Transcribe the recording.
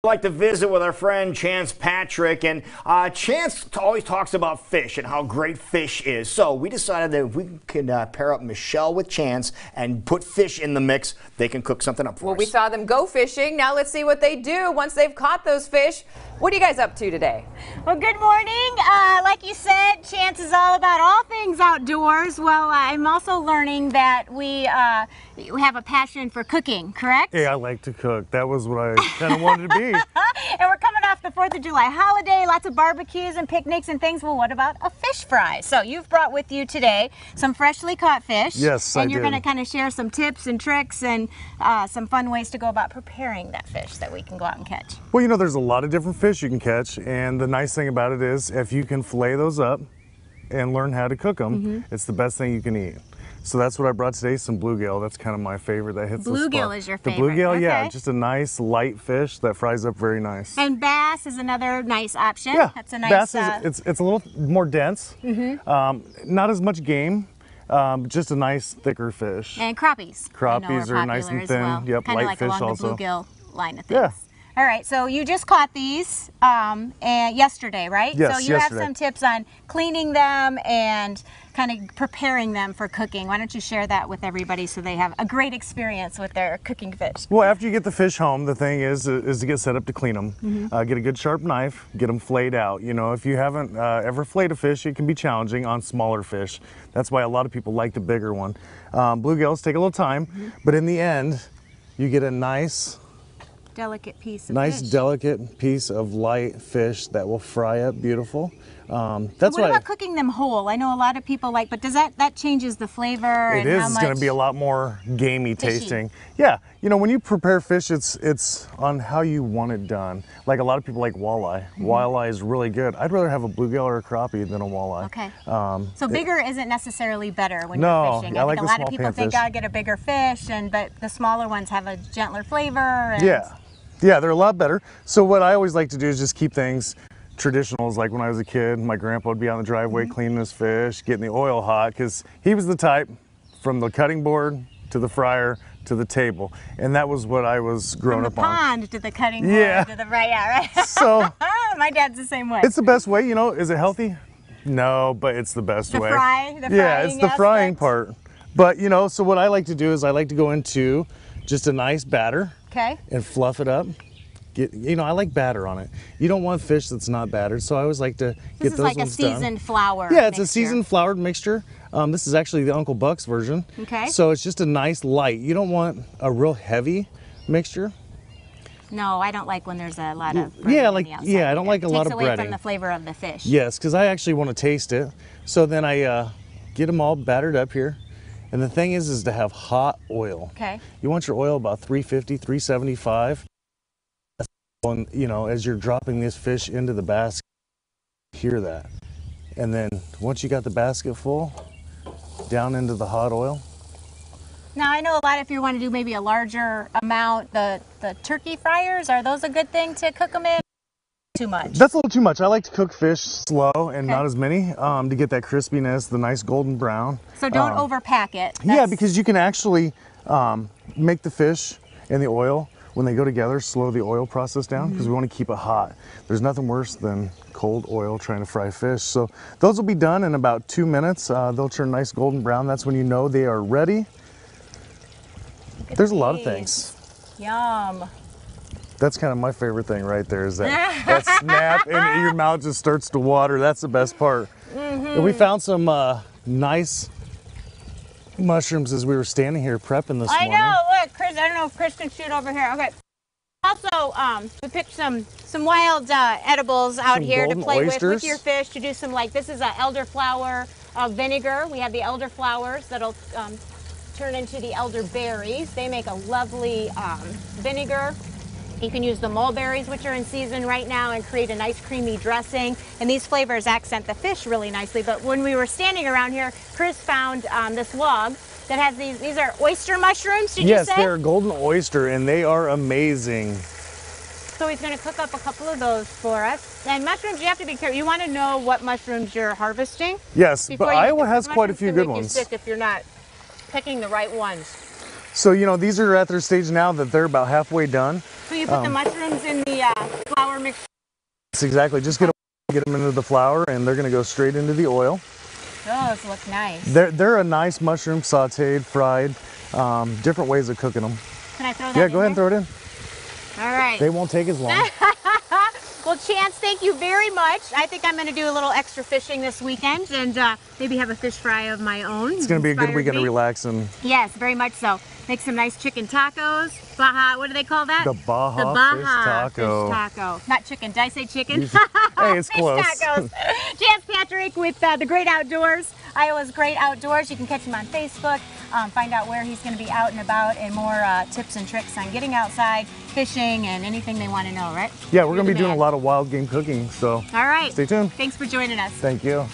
Like to visit with our friend Chance Patrick, and Chance always talks about fish and how great fish is. So we decided that if we could pair up Michelle with Chance and put fish in the mix, they can cook something up for us. Well, we saw them go fishing. Now let's see what they do once they've caught those fish. What are you guys up to today? Well, good morning. Like you said, Chance is all about all things outdoors. Well, I'm also learning that we have a passion for cooking, correct? Hey, I like to cook. That was what I kind of wanted to be. And we're coming off the 4th of July holiday, lots of barbecues and picnics and things. Well, what about a fish fry? So you've brought with you today some freshly caught fish. Yes, and you're did. going to kind of share some tips and tricks and some fun ways to go about preparing that fish that we can go out and catch. Well, you know, there's a lot of different fish you can catch, and the nice thing about it is if you can fillet those up and learn how to cook them, it's the best thing you can eat. So that's what I brought today, some bluegill. That's kind of my favorite. That hits the spot. Bluegill is your favorite. The bluegill, okay. Yeah, just a nice light fish that fries up very nice. And bass is another nice option. Yeah, that's a nice. Bass is it's a little more dense. Not as much game. Just a nice thicker fish. And crappies. Crappies are nice and thin. Well. Yep, kind of light like fish along also. The bluegill line of things. Yeah. All right, so you just caught these and yesterday, right? Yes, so you yesterday. have some tips on cleaning them and kind of preparing them for cooking. Why don't you share that with everybody so they have a great experience with their cooking fish? Well, after you get the fish home, the thing is to get set up to clean them. Get a good sharp knife, get them flayed out. You know, if you haven't ever flayed a fish, it can be challenging on smaller fish. That's why a lot of people like the bigger one. Bluegills take a little time, but in the end, you get a nice delicate piece of fish. Delicate piece of light fish that will fry up beautiful. That's what about cooking them whole? I know a lot of people like, but does that changes the flavor? It is going to be a lot more gamey tasting. Yeah, you know, when you prepare fish, it's on how you want it done. Like a lot of people like walleye. Walleye is really good. I'd rather have a bluegill or a crappie than a walleye. Okay. So bigger isn't necessarily better when you're fishing. I like think the a lot small of people pan think fish. I'll get a bigger fish, but the smaller ones have a gentler flavor. And Yeah, they're a lot better. So what I always like to do is just keep things traditionals. Like when I was a kid, my grandpa would be on the driveway cleaning his fish, getting the oil hot, because he was the type from the cutting board to the fryer to the table, and that was what I was growing up on. From the pond to the cutting board to the right. So my dad's the same way. it's the best way. You know, is it healthy? No, but it's the best way. Yeah, it's the frying part. But you know, so what I like to do is I like to go into just a nice batter. Okay. And fluff it up. You know, I like batter on it. You don't want fish that's not battered, so I always like to get those ones done. This is like a seasoned flour. Yeah, it's a seasoned floured mixture. This is actually the Uncle Buck's version. Okay. So it's just a nice light. You don't want a real heavy mixture. No, I don't like when there's a lot of Yeah, I don't like a lot of breading. Takes away from the flavor of the fish. Yes, because I actually want to taste it. So then I get them all battered up here. And the thing is to have hot oil. Okay. You want your oil about 350, 375. And, you know, as you're dropping this fish into the basket, hear that. And then once you got the basket full, down into the hot oil. Now I know a lot if you want to do maybe a larger amount, the turkey fryers, are those a good thing to cook them in? Too much. That's a little too much. I like to cook fish slow and not as many to get that crispiness, the nice golden brown. So don't overpack it. Yeah, because you can actually make the fish and the oil, when they go together, slow the oil process down because we want to keep it hot. There's nothing worse than cold oil trying to fry fish. So those will be done in about 2 minutes. They'll turn nice golden brown. That's when you know they are ready. There's a lot of things. Yum. That's kind of my favorite thing right there, is that snap and your mouth just starts to water. That's the best part. And we found some nice mushrooms as we were standing here prepping this morning. I know, look, Chris, I don't know if Chris can shoot over here. Okay. Also, we picked some wild edibles out here to play with your fish, to do some, like, this is an elderflower vinegar. We have the elderflowers that'll turn into the elderberries. They make a lovely vinegar. You can use the mulberries, which are in season right now, and create a nice creamy dressing. And these flavors accent the fish really nicely. But when we were standing around here, Chris found this log that has these are oyster mushrooms, did you say? Yes, they're golden oyster, and they are amazing. So he's going to cook up a couple of those for us. And mushrooms, you have to be careful. You want to know what mushrooms you're harvesting. Yes, but Iowa has quite a few good ones. Sick if you're not picking the right ones. So, you know, these are at their stage now that they're about halfway done. So you put the mushrooms in the flour mix. That's exactly. Just get them into the flour, and they're going to go straight into the oil. Those look nice. They're a nice mushroom, sautéed, fried, different ways of cooking them. Can I throw that in? Yeah, go ahead and throw it in. All right. They won't take as long. Well, Chance, thank you very much. I think I'm going to do a little extra fishing this weekend and maybe have a fish fry of my own. It's going to be a good weekend to relax and... Yes, very much so. Make some nice chicken tacos. Baja, what do they call that? The Baja fish taco. Not chicken. Did I say chicken? Hey, it's fish close. Tacos. Chance Patrick with the Great Outdoors. Iowa's Great Outdoors. You can catch him on Facebook. Find out where he's going to be out and about and more tips and tricks on getting outside, fishing, and anything they want to know, right? Yeah, we're going to be doing a lot of wild game cooking, so all right. Stay tuned. Thanks for joining us. Thank you.